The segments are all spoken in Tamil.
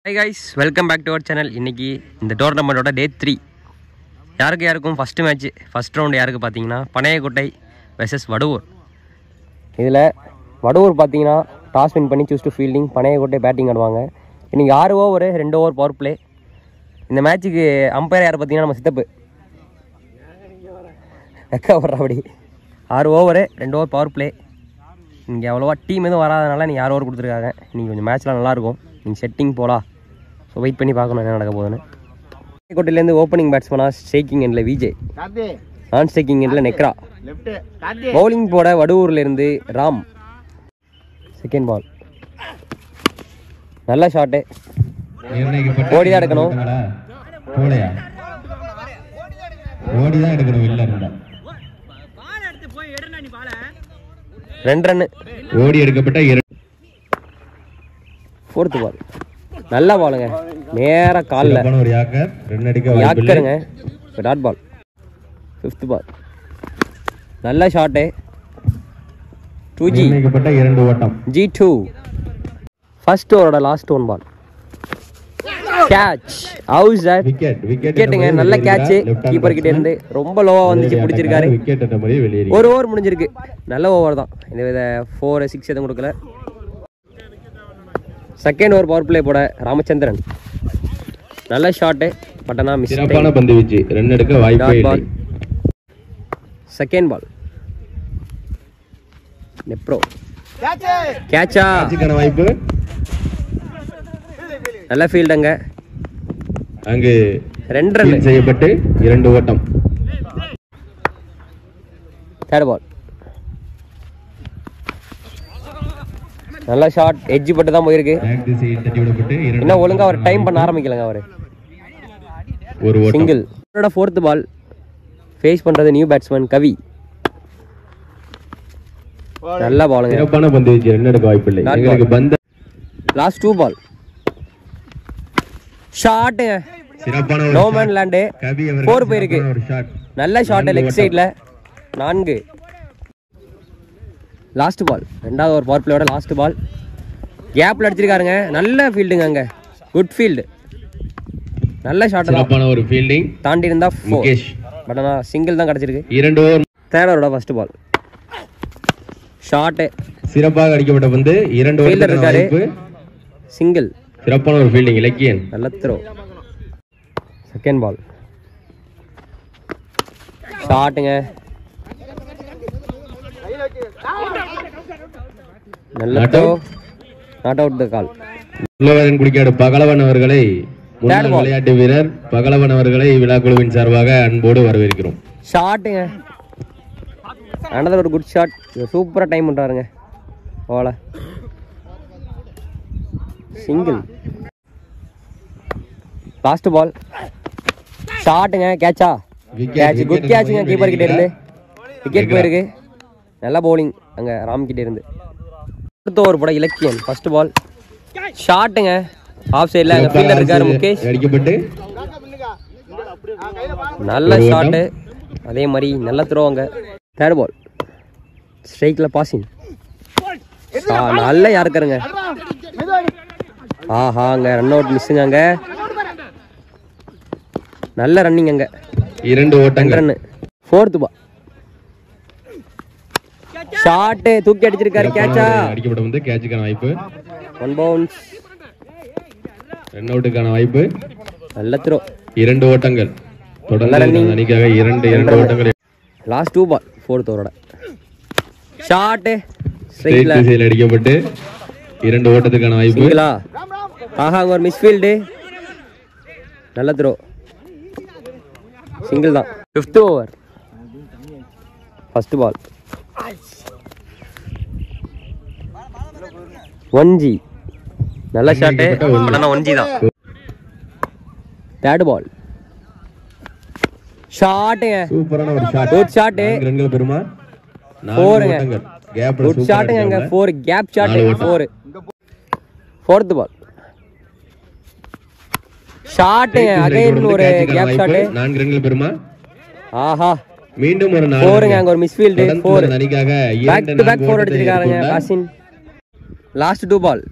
Hi guys, welcome back to our channel. இன்னைக்கு இந்த டோர்னமெண்டோட டே 3 யாருக்கும் ஃபர்ஸ்ட் மேட்ச் ஃபர்ஸ்ட் ரவுண்ட் யாருக்கு பார்த்தீங்கன்னா பனையக்கோட்டை வெர்சஸ் வடுவூர். இதில் வடுவூர் பார்த்தீங்கன்னா டாஸ் வின் பண்ணி choose to fielding, Panaiyakottai batting ஆடுவாங்க. இன்றைக்கி 6 ஓவர் 2 ஓவர் பவர் பிளே. இந்த மேட்ச்சுக்கு அம்பையர் யார் பார்த்தீங்கன்னா நம்ம சித்தப்பு எக்கா வர்ற அப்படி 6 ஓவர் 2 ஓவர் பவர் பிளே. இங்கே அவ்வளோவா டீம் எதுவும் வராதனால நீங்கள் 6 ஓவர் கொடுத்துருக்காங்க. இன்றைக்கி கொஞ்சம் மேட்ச்லாம் நல்லாயிருக்கும். நீங்கள் செட்டிங் போகலாம். ஸோ வெயிட் பண்ணி பார்க்கணும் என்ன நடக்க போகுதுன்னு. பனையக்கோட்டையிலேருந்து ஓப்பனிங் பேட்ஸ்மனாக ஸ்ட்ரைக்கிங் எண்டில் விஜய், நான் ஸ்ட்ரைக்கிங் எண்டில் நெக்ரா, பவுலிங் போட வடுவூர்லேருந்து ராம். செகண்ட் பால் நல்ல ஷாட்டு, ஓடி தான் எடுக்கணும். 2 ரன்னு ஓடி எடுக்கப்பட்ட ஃபோர்த்து பால் நல்ல பாலுங்க, நேர காலில் யாக்கருங்க. Dot ball. ஃபிஃப்த் பால் நல்ல ஷாட்டு, 2G G2. ஃபர்ஸ்ட் ஓவரோட last 1 ball catch. How's that விக்கெட்டுங்க, நல்ல கேட்ச். கீப்பர் கிட்ட இருந்து ரொம்ப லோவா வந்துச்சு, பிடிச்சிருக்காரு. 1 ஓவர் முடிஞ்சிருக்கு. நல்ல ஓவர் தான், இந்த 4 6 எதுவும் கொடுக்கல. செகண்ட் ஓவர் பவர் பிளே போட ராமச்சந்திரன் நல்ல ஷாட்டு, பட் ஆனால் மிஸ். சிறப்பான பந்து வீச்சு, ரன் எடுக்க வாய்ப்பே இல்லை. செகண்ட் பால் நெப்ரோ கேட்சா, வாய்ப்பு. நல்ல ஃபீல்டுங்க, அங்கு 2 ரன் செய்யப்பட்டு 2 ஓட்டம். தேர்ட் பால் நல்ல ஷாட், எட்ஜ் பட்டு தான் போயிருக்கு. என்ன ஒழுங்கா அவர் டைம் பண்ண ஆரம்பிக்கலங்க. அவர் ஒரு சிங்கிள். ஃபோர்த் பால் ஃபேஸ் பண்றது நியூ பேட்ஸ்மேன் கவி. நல்ல பாலுங்க, சிறப்பான பந்து வீச்சு, ரன் எடுக்க வாய்ப்பில்லை. எங்களுக்கு பந்து லாஸ்ட் 2 பால் ஷாட், சிறப்பான நோ மேன் லேண்ட். 4 போயிருக்கு. நல்ல ஷாட் லெக் சைட்ல 4. லாஸ்ட் பால் 2வது ஓவர் பவர் பிளேயோட லாஸ்ட் பால் கேப்ல அடிச்சிருக்காருங்க. நல்ல ஃபீல்டுங்க, அங்க குட் ஃபீல்டு, நல்ல ஷாட். சிறப்பான ஒரு ஃபீல்டிங் தாண்டி இருந்தா முகேஷ், பட் ஆனா சிங்கிள் தான் கிடைச்சிருக்கு. 2 ஓவர். தேர்ட் ஓவரோட ஃபர்ஸ்ட் பால் ஷாட், சிறப்பாக அடிக்கப்பட்ட பந்து 2 ஓவர் இருக்காரு. சிங்கிள், சிறப்பான ஒரு ஃபீல்டிங் இலக்கியன், நல்ல த்ரோ. செகண்ட் பால் ஷாட்டுங்க, நல்ல த்ரோ, நாட் அவுட் தி கால். உள்ளவரன் குடிக்காடு பகலவன் அவர்களை, முன்னாள் விளையாட்டு வீரர் பகலவன் அவர்களை விழா குழுவின் சார்பாக அன்போடு வரவேற்கிறோம். ஷாட்டுங்க, another ஒரு குட் ஷாட். சூப்பரா டைம் பண்றாருங்க. ஓல சிங்கிள். லாஸ்ட் பால் ஷாட்டுங்க, கேட்சா, கேட்ச், குட் கேட்ச்ங்க. கீப்பர் கிட்ட இருந்து விக்கெட் போயிருக்கு. நல்ல பவுலிங் அங்க ராம் கிட்ட இருந்து. அடுத்த ஓவர் போட இலக்கியன். ஃபர்ஸ்ட் பால் ஷாட்டுங்க, ஆஃப் சைடுல அங்க ஃபீல்டர் இருக்காரு முகேஷ், அடிக்கப்பட்டு நல்ல ஷாட். அதே மாதிரி நல்ல த்ரோ அங்க. தேர்ட் பால் ஸ்ட்ரைக்ல பாசிங், நல்ல யாருக்காருங்க. ஆஹா, அங்க ரன் அவுட் மிஸ்ஸுங்க. அங்க நல்ல ரன்னிங், அங்க 2 ஓட்டங்கள். ரன். ஃபோர்த் பால் ஷாட், தூக்கி அடிச்சிருக்காரு. கேட்சா, அடிக்கப்பட்ட வந்து கேட்சுக்கான வாய்ப்பு. 1 பவுன்ஸ், ரன் அவுட்டுக்கான வாய்ப்பு. நல்ல த்ரோ. 2 ஓட்டங்கள் தொடர்ந்து அணிக்காக 2 ஓட்டங்கள். லாஸ்ட் 2 பால் ஃபோர்த் ஓவரோட ஷாட், ஸ்ட்ரைட் திசையில் அடிக்கப்பட்டு 2 ஓட்டத்துக்கான வாய்ப்பு. சிங்கிளா, ஆஹா, ஒரு மிஸ்ஃபீல்டு. நல்ல த்ரோ, சிங்கிள் தான். 5th over first ball 1G, நல்ல ஷாட், 1G தான். தேர்ட் பால் ஷாட்டுங்க, சூப்பரான ஒரு ஷாட், குட் ஷாட். ரன்கள் பெறுமா 4ங்க, குட் ஷாட்டுங்க. அங்க 4 கேப் ஷாட், 4. ஃபோர்த் பால் ஷாட்டுங்க, அகைன் ஒரு கேப் ஷாட், 4 ரன்கள் பெறுமா. ஆஹா, மீண்டும் ஒரு 4ங்க. அங்க ஒரு மிஸ்ஃபீல்ட், 4. அணிக்காக பேக் டு பேக் 4 அடிச்சிருக்காங்க காசின். Last 2 ball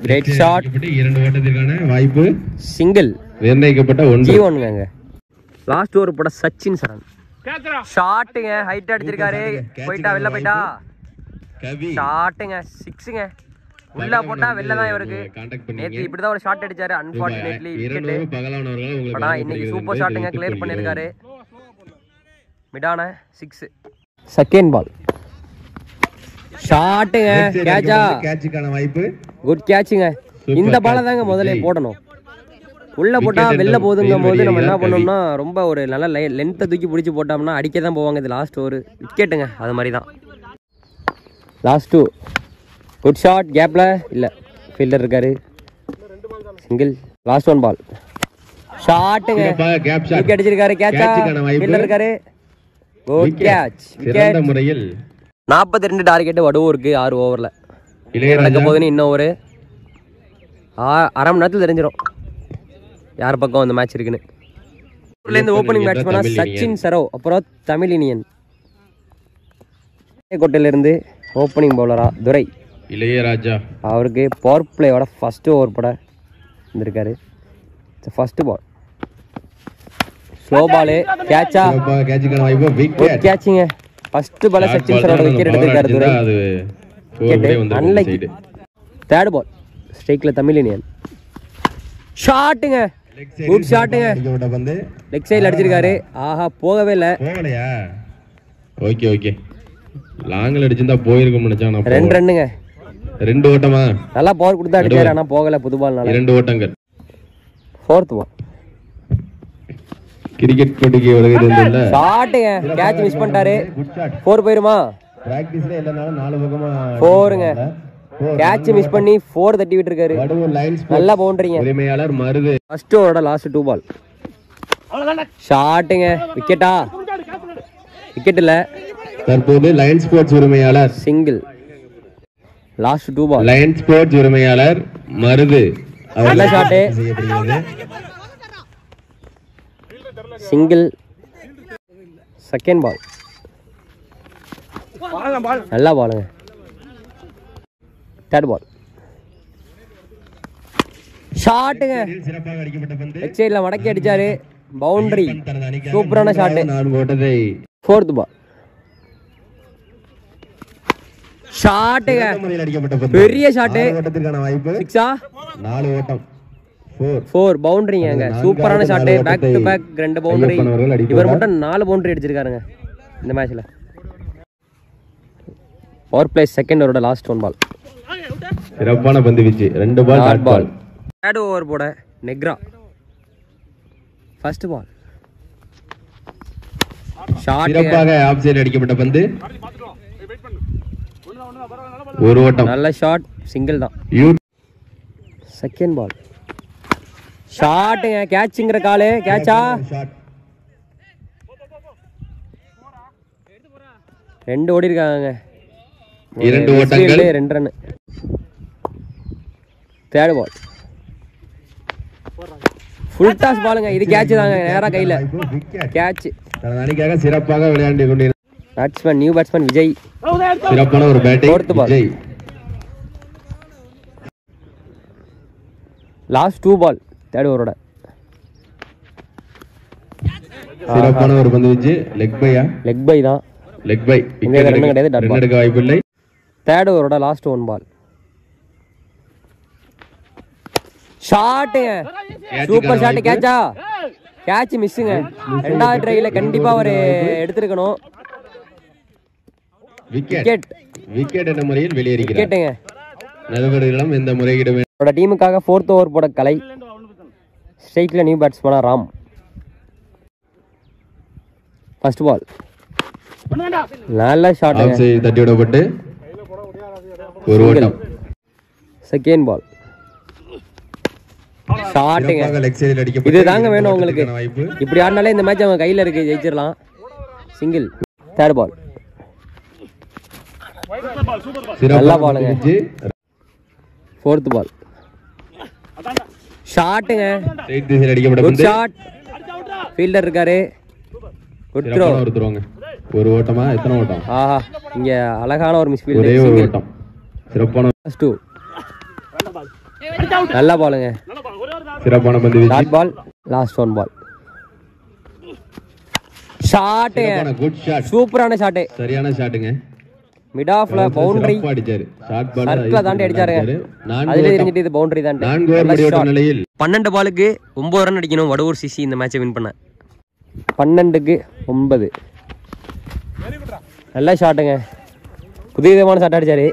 great shot. இரண்டு ஓட்டத்திற்கான வாய்ப்பு சிங்கிள் நிர்ணயிக்கப்பட்ட G1ங்க. லாஸ்ட் ஓவர் போட சச்சின் சரண் ஷாட்டுங்க. ஹைட் அடிச்சிருக்காரு. போயிட்டா வெளில போயிட்டா. ஷாட்டுங்க 6ங்க. உள்ள போட்டா வெளில தான் இவருக்கு. நேற்று இப்படிதான் ஒரு ஷாட் அடிச்சாரு. Unfortunately wicket. ஆனா இன்னைக்கு சூப்பர் ஷாட்டுங்க கிளியர் பண்ணிருக்காரு. மிடான 6. செகண்ட் பால் ஷாட்டுங்க. கேட்சா. கேட்சுக்கான வாய்ப்பு. குட் கேட்சுங்க. இந்த பாலை தாங்க முதல்ல போடணும். உள்ள போட்டா வெளில போகுதுங்கும் போது நம்ம என்ன பண்ணோம்னா ரொம்ப ஒரு நல்ல லென்த்தை தூக்கி பிடிச்சி போட்டோம்னா அடிக்க தான் போவாங்க. இது லாஸ்ட் ஒரு விக்கெட்டுங்க. அது மாதிரி தான். Last 2 good shot. கேப்ல இல்லை ஃபீல்டர் இருக்காரு. சிங்கிள். லாஸ்ட் 1 பால் ஷாட்டுங்க. விக்கெட் அடிச்சிருக்காரு. கேட்சா. ஃபீல்டர் இருக்காரு. Good catch. விக்கெட். முறையில் 42 டார்கெட் வடுவூருக்கு 6 ஓவரில். நடக்க போகுதுன்னு இன்னும் ஒரு அரை மணி நேரத்தில் தெரிஞ்சிடும் யார் பக்கம் அந்த மேட்ச் இருக்குன்னு. ஊர்லேருந்து ஓப்பனிங் பேட்ஸ்மேனா சச்சின் சரவ். அப்புறம் தமிழினியன். கோட்டையிலேருந்து ஓப்பனிங் பவுலரா துரை இளையராஜா. அவருக்கு பவர் பிளேயோட ஃபர்ஸ்ட் ஓவர் போட வந்திருக்காரு. First ball slow ball. கேட்சா. கேட்சுங்க. ஃபர்ஸ்ட் பால் சச்சின் சரோட விக்கெட் எடுத்திருக்காரு துரை. அன்லைக். தேர்ட் பால் ஸ்ட்ரைக்ல தமிழினியன். ஷாட்டுங்க. குட் ஷாட்டுங்க. லெக் சைடில் அடிச்சிருக்காரு. ஆஹா போகவே இல்லை. Okay okay. லாங்கில் அடிச்சிருந்தா போயிருக்கும் நினைச்சேன். 2 ரன்னுங்க. 2 ஓட்டமா? நல்லா பவர் கொடுத்தா அடிச்சாரு. ஆனா போகல. புது பால்னால 2 ஓட்டங்கள். ஃபோர்த் பால் கிரிக்கெட் போட்டிக்கு வருகிறது. ஷாட்டுங்க. கேட்ச் மிஸ் பண்ணிட்டாரு. 4 போயிருமா? பிராக்டிஸ்ல எல்லாரும் 4 பக்கமா 4ங்க. கேட்ச் மிஸ் பண்ணி 4 தட்டி விட்டுருக்காரு. நல்ல பவுண்டரிங்க. உரிமையாளர் மருது. ஃபர்ஸ்ட் ஓவரோட லாஸ்ட் 2 பால் ஷாட்டுங்க. விக்கெட்டா? விக்கெட் இல்ல. தற்போது லயன் ஸ்போர்ட்ஸ் உரிமையாளர். சிங்கிள். லாஸ்ட் 2 பால் லயன் ஸ்போர்ட்ஸ் உரிமையாளர் மருது. நல்ல ஷாட்டு. சிங்கிள். செகண்ட் பால் நல்லா பாலுங்க. தேர்ட் பால் ஷாட்டுங்க. லெக் சைடுல மடக்கி அடிச்சாரு. பவுண்டரி. சூப்பரான ஷாட்டு. ஃபோர்த் பால் ஷாட்டுங்க. பெரிய ஷாட்டு. 6ஆ? 4 ஓட்டம். 4 பவுண்டரிங்க. சூப்பரான shot. Back to back 2 boundary. இவர் மட்டும் 4 பவுண்டரி அடிச்சிருக்காருங்க இந்த மேட்ச்ல. பவர் பிளே செகண்ட் ஓவரோட லாஸ்ட் 1 பால் சிறப்பான பந்து வீச்சு. 2 ball dot ball. Third over போட நெக்ரா. First ball shot. சிறப்பாக ஆஃப் சைடு அடிக்கப்பட்ட பந்து. 1 ஓட்டம். நல்ல ஷாட். சிங்கிள் தான். செகண்ட் பால் ஷாட்டுங்க. கேட்ச்ங்கிற காலு. கேட்சா? 2 ஓடி இருக்காங்க. 2 ஓட்டங்கள். 2 run. Third ball full toss பாலுங்க. இது கேட்ச் தாங்க. நேரா கையில கேட்ச். தனதானிக்காக சிறப்பாக விளையாண்டு கொண்டிருந்தார் பேட்ஸ்மேன் நியூ பேட்ஸ்மேன் விஜய். சிறப்பான ஒரு batting. Fourth ball last 2 ball third ஓவரோட. சிறப்பான ஒரு பந்து வீச்சு. லெக் பையா? லெக் பை தான். Leg bye. ரன் கிடையாது. Dot ball. எடுக்க வாய்ப்பில்லை. தேர்ட் ஓவரோட லாஸ்ட் 1 பால் ஷாட்டுங்க. Super shot. கேட்சா? கேட்ச் மிஸ்ஸுங்க. 2வது ட்ரைல கண்டிப்பா ஒரு எடுத்திருக்கணும். விக்கெட். விக்கெட் என்ற முறையில் வெளியேறுகிறார். விக்கெட்டுங்க. நடுவர்களிடம் இந்த முறையீடு டீமுக்காக 4th ஓவர் போட கலை. ஸ்ட்ரைக்ல நியூ பேட்ஸ்மேனா ராம். ஃபர்ஸ்ட் பால் நல்ல ஷாட். தட்டி விடப்பட்டு 1 ஓட்டம். செகண்ட் பால் ஷாட்டுங்க. இது தாங்க வேணும் உங்களுக்கு. இப்படி ஆடினாலே இந்த மேட்ச் அவங்க கையில இருக்கு. ஜெயிச்சிடலாம். சிங்கிள். தேர்ட் பால் நல்லா பாலுங்க. 4th பால் ஷாட்டுங்க. Good shot. ஃபீல்டர் இருக்காரு. Good throw. ஒரு ஓட்டமா? எத்தனை ஓட்டம்? ஆஹா இங்க அழகான ஒரு மிஸ் ஃபீல்ட். ஒரே ஒரு ஓட்டம். சிறப்பான. நல்ல பாலுங்க. சிறப்பான பந்து வீச்சு. Dot ball, last one ball. Shot, good shot. சூப்பரான ஷாட்டு. சரியான ஷாட்டுங்க. மிட் ஆஃப்ல பவுண்டரி அடிச்சாரு. ஷாட் பால் சர்க்கிள தாண்டி அடிச்சாருங்க. அதுல தெரிஞ்சிட்டு இது பவுண்டரி தான். 4 ஓவர் முடிவுற்ற நிலையில் 12 பாலுக்கு 9 ரன் அடிக்கணும் வடுவூர் சிசி இந்த மேட்சை வின் பண்ண. 12க்கு 9. நல்ல ஷாட்டுங்க. புதிய விதமான ஷாட் அடிச்சாரு.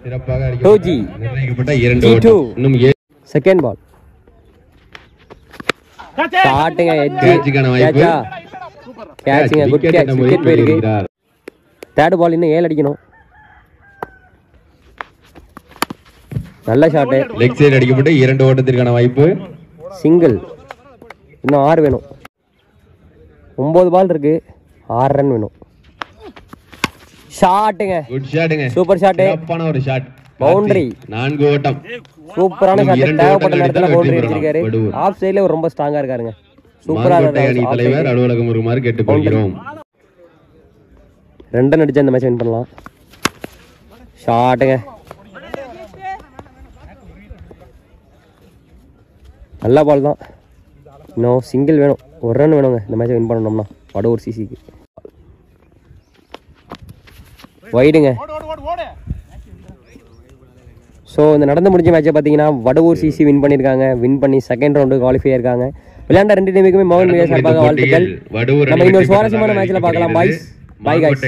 சிறப்பாக நிர்ணயிக்கப்பட்ட 2 ஓவர். இன்னும் செகண்ட் பால். ஷாட்டுங்க, எட்ஜ் கேட்சுக்கான வாய்ப்பு. Catching, good catch. விக்கெட் போயிருக்கு. தேர்ட் பால் இன்னும் 7 அடிக்கணும். நல்ல ஷாட்டு. லெக் சைடு அடிக்கப்பட்டு 2 ஓட்டத்திற்கான வாய்ப்பு. சிங்கிள். இன்னும் 6 வேணும். 9 பால் இருக்கு. 6 ரன் வேணும். ஷாட்டுங்க, குட் ஷாட்டுங்க. Super shot. சிறப்பான ஒரு ஷாட். பவுண்டரி. 4 ஓட்டம். சூப்பரான ஷாட். தேவைப்பட்ட நேரத்துல பவுண்டரி அடிச்சிருக்காரு. ஆஃப் சைடுல ரொம்ப ஸ்ட்ராங்கா இருக்காருங்க. சூப்பரா அணி தலைவர் அலுவலகம் வருமாறு கேட்டுக்கொள்கிறோம். 2 ரன் அடிச்சா இந்த மேட்ச் வின் பண்ணலாம். ஷாட்டுங்க, நல்ல பால் தான். இன்னும் சிங்கிள் வேணும். 1 ரன் வேணுங்க இந்த மேட்சை வின் பண்ணணும்னா வடுவூர் சிசிக்கு. வைடுங்க. ஸோ இந்த நடந்து முடிஞ்ச மேட்சை பார்த்தீங்கன்னா வடுவூர் சிசி வின் பண்ணியிருக்காங்க. வின் பண்ணி செகண்ட் ரவுண்டு குவாலிஃபை ஆயிருக்காங்க. விளையாண்ட 2 டீமுக்குமே மோகன் மீடியா சார்பாக வாழ்த்துக்கள். நம்ம இன்னொரு சுவாரஸ்யமான மேட்ச்ல பார்க்கலாம். Boys, by guys.